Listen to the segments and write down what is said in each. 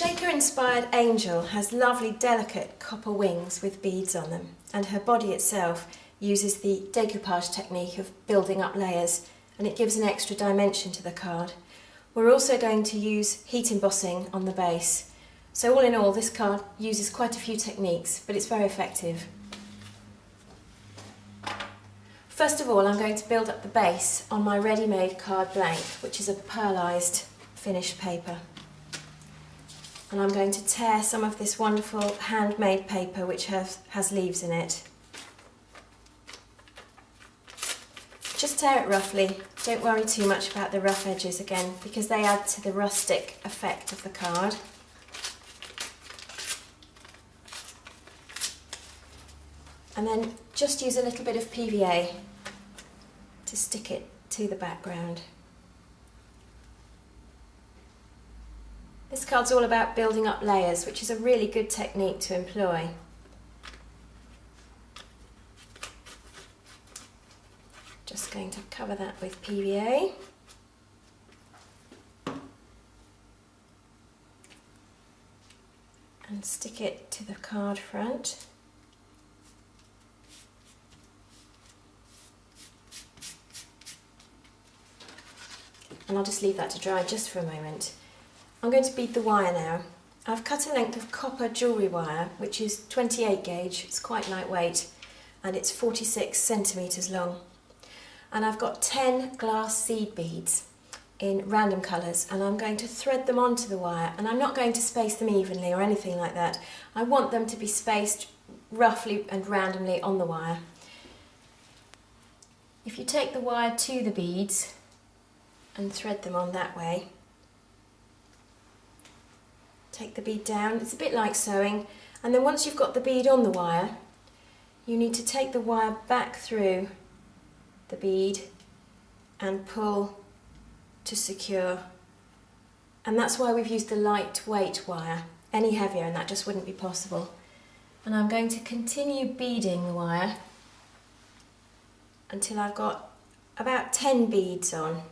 Shaker-inspired angel has lovely delicate copper wings with beads on them, and her body itself uses the decoupage technique of building up layers, and it gives an extra dimension to the card. We're also going to use heat embossing on the base. So all in all, this card uses quite a few techniques, but it's very effective. First of all, I'm going to build up the base on my ready-made card blank, which is a pearlised finished paper. And I'm going to tear some of this wonderful handmade paper which has leaves in it. Just tear it roughly, don't worry too much about the rough edges again, because they add to the rustic effect of the card. And then just use a little bit of PVA to stick it to the background. This card's all about building up layers, which is a really good technique to employ. Just going to cover that with PVA. And stick it to the card front. And I'll just leave that to dry just for a moment. I'm going to bead the wire now. I've cut a length of copper jewellery wire, which is 28 gauge, it's quite lightweight, and it's 46 centimetres long. And I've got 10 glass seed beads in random colours, and I'm going to thread them onto the wire, and I'm not going to space them evenly or anything like that. I want them to be spaced roughly and randomly on the wire. If you take the wire to the beads and thread them on that way, take the bead down, it's a bit like sewing, and then once you've got the bead on the wire, you need to take the wire back through the bead and pull to secure. And that's why we've used a lightweight wire. Any heavier and that just wouldn't be possible. And I'm going to continue beading the wire until I've got about 10 beads on.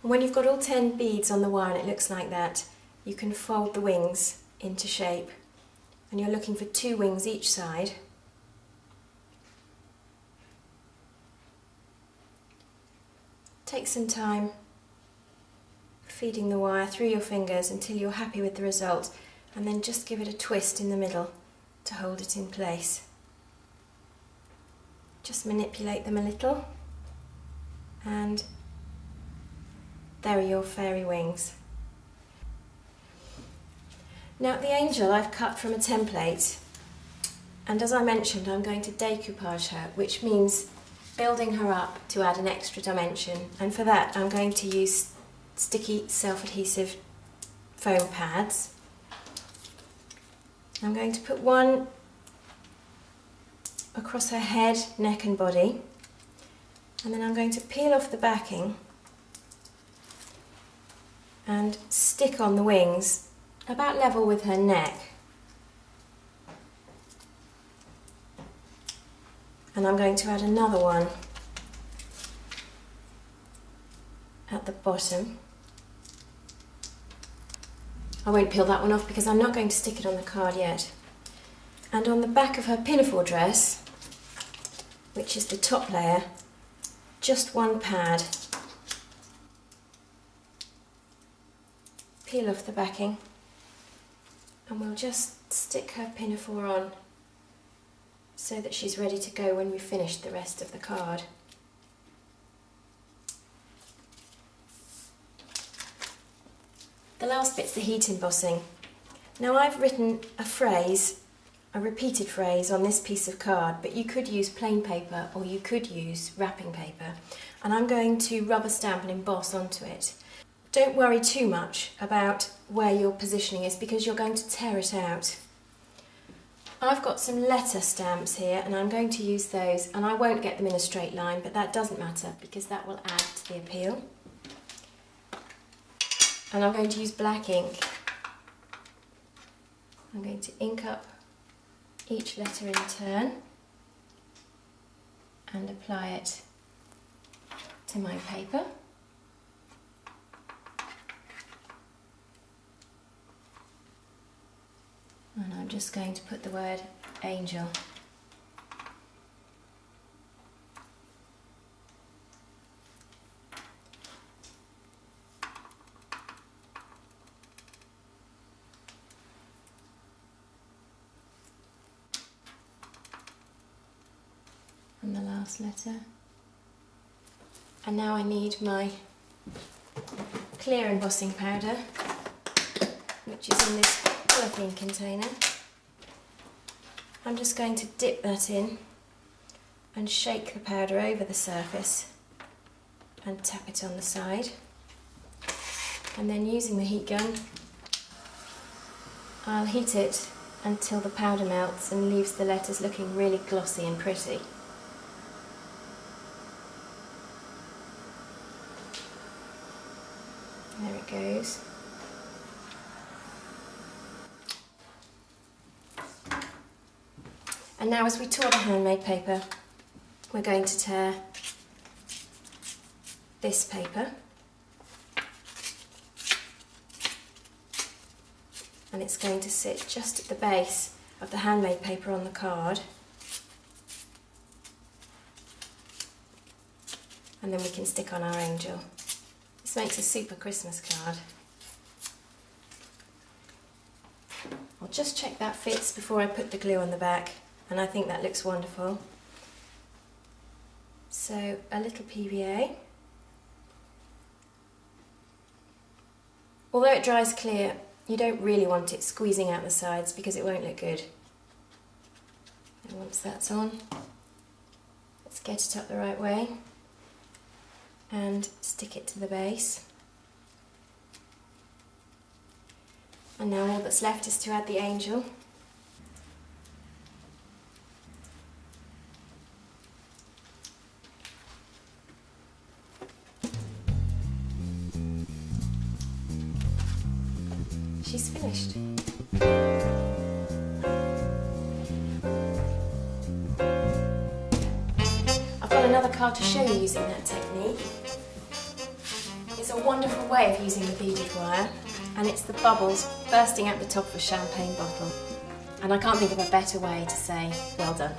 And when you've got all 10 beads on the wire and it looks like that, you can fold the wings into shape. And you're looking for 2 wings each side. Take some time feeding the wire through your fingers until you're happy with the result, and then just give it a twist in the middle to hold it in place. Just manipulate them a little, and there are your fairy wings. Now the angel I've cut from a template, and as I mentioned, I'm going to decoupage her, which means building her up to add an extra dimension, and for that I'm going to use sticky self-adhesive foam pads. I'm going to put one across her head, neck and body, and then I'm going to peel off the backing and stick on the wings about level with her neck. And I'm going to add another one at the bottom. I won't peel that one off because I'm not going to stick it on the card yet. And on the back of her pinafore dress, which is the top layer, just one pad. Peel off the backing, and we'll just stick her pinafore on so that she's ready to go when we've finished the rest of the card. The last bit's the heat embossing. Now I've written a phrase, a repeated phrase on this piece of card, but you could use plain paper or you could use wrapping paper, and I'm going to rubber stamp and emboss onto it. Don't worry too much about where your positioning is because you're going to tear it out. I've got some letter stamps here and I'm going to use those, and I won't get them in a straight line, but that doesn't matter because that will add to the appeal. And I'm going to use black ink. I'm going to ink up each letter in turn and apply it to my paper. And I'm just going to put the word angel. And the last letter. And now I need my clear embossing powder, which is in this polythene container. I'm just going to dip that in and shake the powder over the surface and tap it on the side. And then using the heat gun, I'll heat it until the powder melts and leaves the letters looking really glossy and pretty. There it goes. And now as we tore the handmade paper, we're going to tear this paper. And it's going to sit just at the base of the handmade paper on the card. And then we can stick on our angel. This makes a super Christmas card. I'll just check that fits before I put the glue on the back, and I think that looks wonderful. So a little PVA. Although it dries clear, you don't really want it squeezing out the sides because it won't look good. And once that's on, let's get it up the right way and stick it to the base. And now all that's left is to add the angel. She's finished. I've got another card to show you using that technique. It's a wonderful way of using the beaded wire, and it's the bubbles bursting out the top of a champagne bottle. And I can't think of a better way to say, well done.